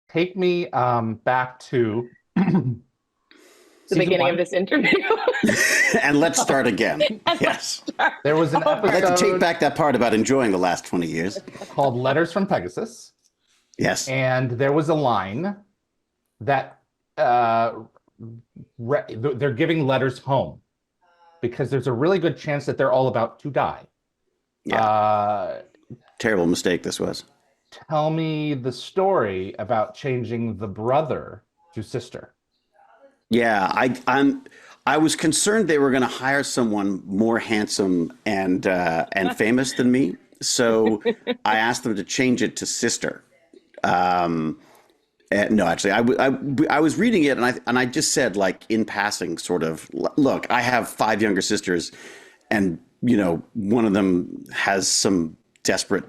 take me back to The season beginning one. of this interview. And let's start again. Yes. There was an I'd like to take episode back that part about enjoying the last 20 years. called Letters from Pegasus. Yes. And there was a line that they're giving letters home because there's a really good chance that they're all about to die. Yeah. Terrible mistake this was. Tell me the story about changing the brother to sister. Yeah, I was concerned they were going to hire someone more handsome and famous than me, so I asked them to change it to sister. No, actually, I was reading it and I just said, like, in passing, sort of, look, I have 5 younger sisters, and one of them has some desperate,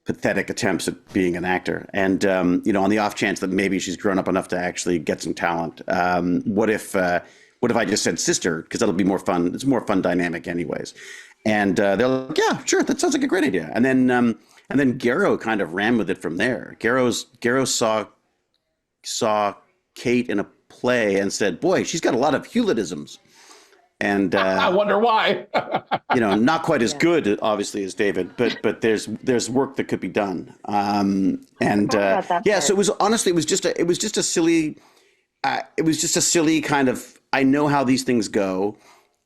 pathetic attempts at being an actor, and on the off chance that maybe she's grown up enough to actually get some talent, what if I just said sister, because that'll be more fun. It's a more fun dynamic anyways. And they're like, yeah, sure, that sounds like a great idea. And then Gero kind of ran with it from there. Gero saw Kate in a play and said, boy, she's got a lot of Hewlettisms. And I wonder why. Not quite as good, obviously, as David, but there's work that could be done. So it was just a silly kind of, I know how these things go.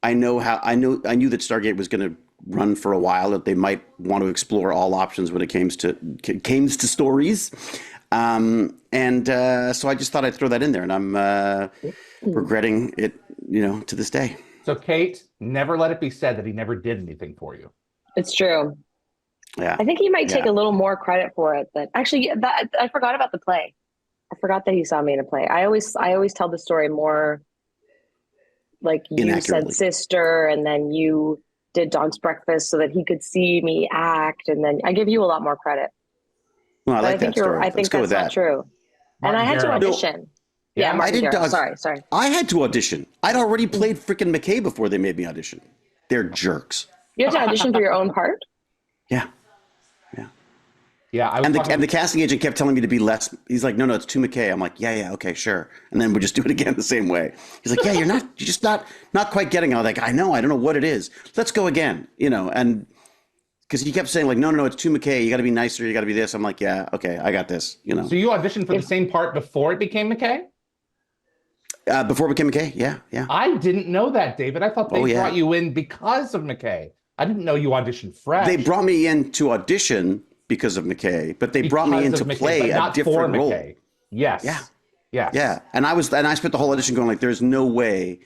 I knew that Stargate was going to run for a while, that they might want to explore all options when it came to stories. So I just thought I'd throw that in there, and I'm regretting it, to this day. So Kate, never let it be said that he never did anything for you. It's true. Yeah. I think he might take a little more credit for it. But actually, I forgot about the play. I forgot that he saw me in a play. I always tell the story more like you said sister, and then you did Dog's Breakfast so that he could see me act, and then I give you a lot more credit. Well, I like that story. I think that's not true. Martin and I had Gero. to audition. Yeah, Martin Gero. Sorry. I had to audition. I'd already played freaking McKay before they made me audition. They're jerks. You had to audition for your own part? Yeah. Yeah. And the casting agent kept telling me to be less. He's like, no, it's too McKay. I'm like, yeah, okay, sure. And then we just do it again the same way. He's like, yeah, you're just not quite getting it. I was like, I don't know what it is. Let's go again. And because he kept saying, like, no, it's too McKay. You got to be nicer. You got to be this. I'm like, yeah, okay, I got this. So you auditioned for the same part before it became McKay? Before it became McKay, yeah. I didn't know that, David. I thought they brought you in because of McKay. I didn't know you auditioned fresh. They brought me in to audition because of McKay, but they brought me in to play a different role. McKay. Yes. Yeah. And I spent the whole audition going, like, there's no way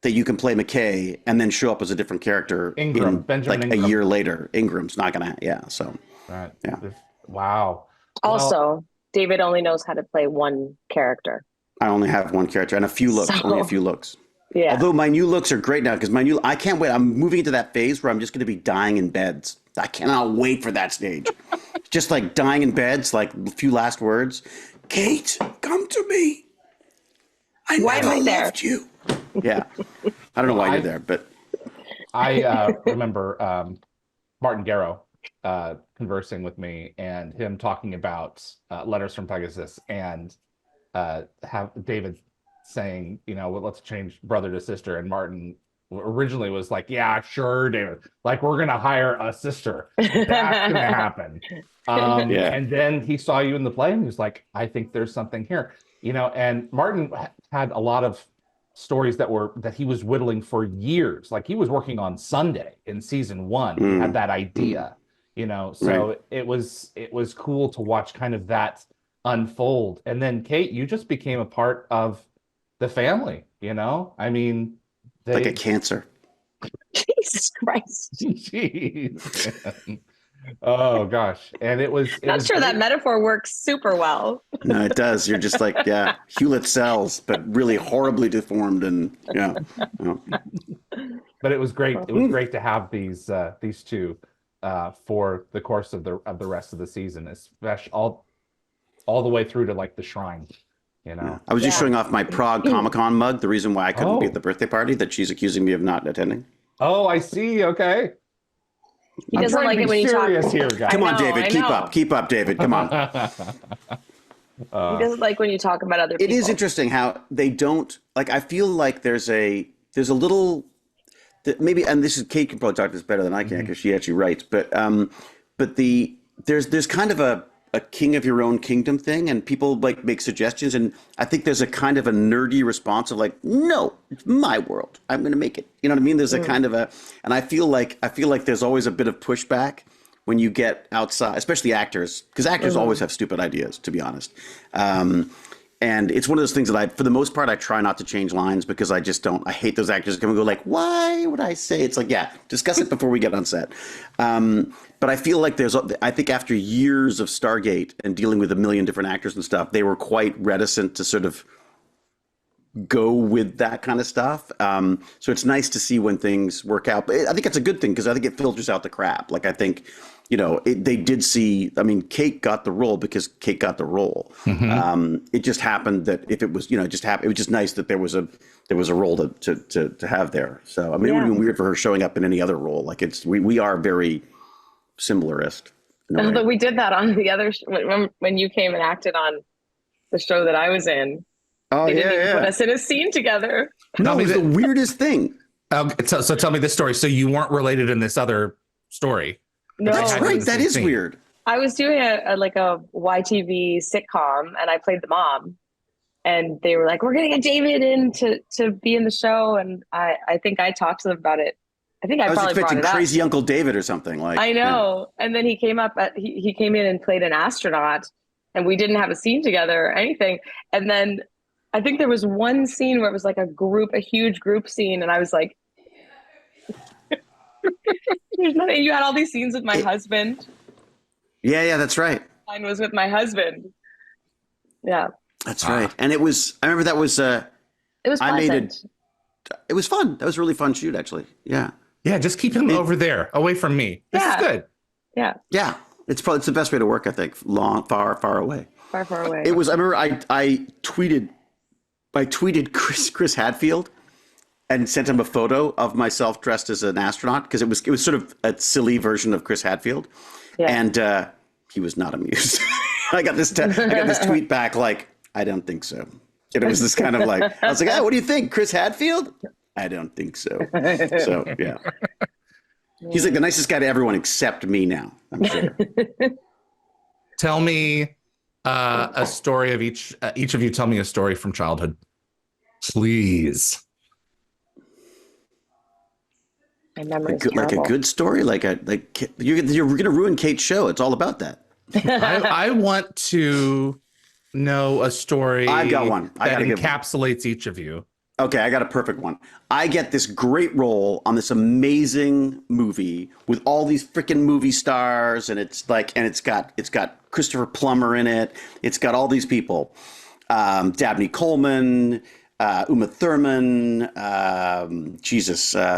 that you can play McKay and then show up as a different character Ingram. A year later. Ingram's not gonna, Right. Yeah. Wow. Also, David only knows how to play one character. I only have one character and a few looks, only a few looks. Yeah. Although my new looks are great now, because I can't wait. I'm moving into that phase where I'm just going to be dying in beds. I cannot wait for that stage. Just like dying in beds, like a few last words. Kate, come to me. I never loved you. Yeah. I don't know why you're there, but. I remember Martin Gero conversing with me and him talking about Letters from Pegasus, and have David saying, let's change brother to sister. And Martin originally was like, yeah, sure, David. Like, we're going to hire a sister. That's going to happen. And then he saw you in the play and he was like, I think there's something here. And Martin had a lot of stories that he was whittling for years. Like, he was working on Sunday in season 1. He had that idea, so right. it was cool to watch kind of that unfold. And then Kate, you just became a part of the family, I mean, like a cancer. Jesus Christ. Jeez. Oh gosh. And it was sure that metaphor works super well. No, it does. You're just like, Hewlett cells, but really horribly deformed, and But it was great. It was great to have these two for the course of the rest of the season, especially all the way through to like the shrine. I was just showing off my Prague Comic-Con mug. The reason why I couldn't be at the birthday party that she's accusing me of not attending. Oh, I see. Okay. He doesn't like it when you talk. Here, guys. Come on, David. Keep up, David. Come on. He doesn't like when you talk about other people. It is interesting how they don't like. I feel like there's a little maybe, and this is Kate can probably talk to this better than I can because she actually writes. But there's kind of a king of your own kingdom thing, and people like make suggestions, and I think there's a kind of a nerdy response of like, no, it's my world, I'm going to make it. You know what I mean? There's a kind of and I feel like there's always a bit of pushback when you get outside, especially actors, because actors always have stupid ideas, to be honest. And it's one of those things that for the most part, I try not to change lines because I just don't. I hate those actors that come and go like, why would I say? It's like, yeah, discuss it before we get on set. But I feel like I think after years of Stargate and dealing with a million different actors and stuff, they were quite reticent to sort of go with that kind of stuff. So it's nice to see when things work out. But I think it's a good thing because I think it filters out the crap. Like I think, they did see, I mean, Kate got the role because Kate got the role. It just happened that if it was, it just happened. It was just nice that there was a role to have there. So, I mean, it would have been weird for her showing up in any other role. Like we are very similarist. But we did that on the other, when you came and acted on the show that I was in. Oh, they didn't even put us in a scene together. No, it was the weirdest thing. So tell me this story. So you weren't related in this other story. No, that's right. That is weird. I was doing a YTV sitcom, and I played the mom. And they were like, "We're gonna get David in to be in the show." And I think I talked to them about it. I think I was probably expecting brought it Crazy up. Uncle David or something like. I know. And then he came up. He came in and played an astronaut, and we didn't have a scene together or anything. And then I think there was one scene where it was like a huge group scene, and I was like, "There's nothing." You had all these scenes with my husband. Yeah, that's right. Mine was with my husband. Yeah, that's right. And it was. I remember that was. It was pleasant. It was fun. That was a really fun shoot, actually. Yeah. Yeah, just keep him over there, away from me. This is good. Yeah. Yeah, it's the best way to work. I think far away. Far away. It was. I remember I tweeted Chris Hadfield and sent him a photo of myself dressed as an astronaut because it was sort of a silly version of Chris Hadfield, and he was not amused. I got this tweet back like, I don't think so. And it was this kind of like, I was like, what do you think, Chris Hadfield? I don't think so. So yeah, he's like the nicest guy to everyone except me now, I'm sure. Tell me a story of each of you. Tell me a story from childhood, please. My memory's like a good story, like you're gonna ruin Kate's show. It's all about that. I want to know a story. I've got one that encapsulates each of you. Okay, I got a perfect one. I get this great role on this amazing movie with all these freaking movie stars, and it's got Christopher Plummer in it. It's got all these people, Dabney Coleman, Uma Thurman,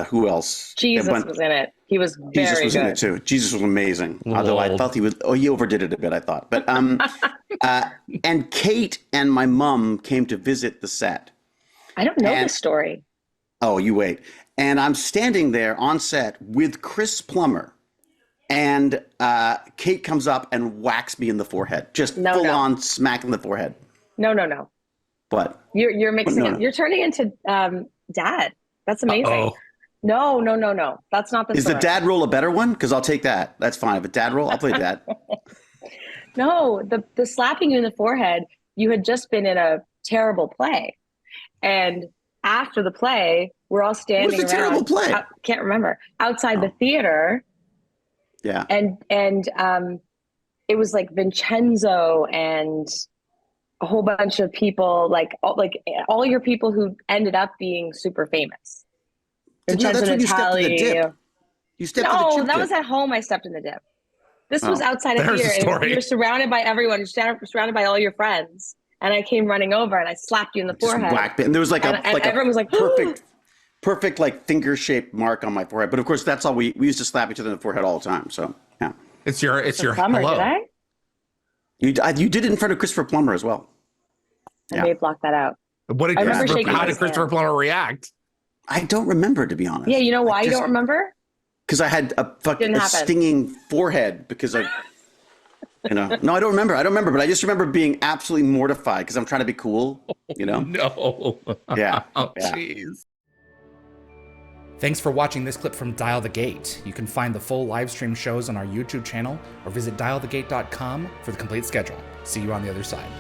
who else? Jesus was in it. He was very Jesus was good. in it too. Jesus was amazing. Although I thought he overdid it a bit, I thought. But and Kate and my mom came to visit the set. I don't know this story. Oh, you wait. And I'm standing there on set with Chris Plummer, and Kate comes up and whacks me in the forehead, just full on smack in the forehead. No. What? You're mixing it. You're turning into Dad. That's amazing. Uh-oh. No. That's not the Is story. the dad role a better one? Because I'll take that. That's fine. If a dad role, I'll play dad. No, the slapping you in the forehead, you had just been in a terrible play. And after the play, we're all standing What's the around. terrible play? Can't remember. Outside the theater. Yeah. And it was like Vincenzo and a whole bunch of people, like all your people who ended up being super famous. Vincenzo that's when you stepped in the dip. You stepped in the No, dip. that was at home. I stepped in the dip. This was outside of there's theater. the story. You're surrounded by everyone. You're surrounded by all your friends. And I came running over and I slapped you in the forehead. Whacked it. And there was everyone was like, perfect like finger shaped mark on my forehead. But of course, that's all we used to slap each other in the forehead all the time. So yeah, it's your Plummer, hello. did I? You did it in front of Christopher Plummer as well. I may have blocked that out. How did Christopher Plummer react? I don't remember, to be honest. Yeah, you know why you don't remember? Because I had a stinging forehead because I You know, no, I don't remember, but I just remember being absolutely mortified because I'm trying to be cool, you know? No. Yeah. Oh, yeah. jeez. Thanks for watching this clip from Dial the Gate. You can find the full live stream shows on our YouTube channel or visit dialthegate.com for the complete schedule. See you on the other side.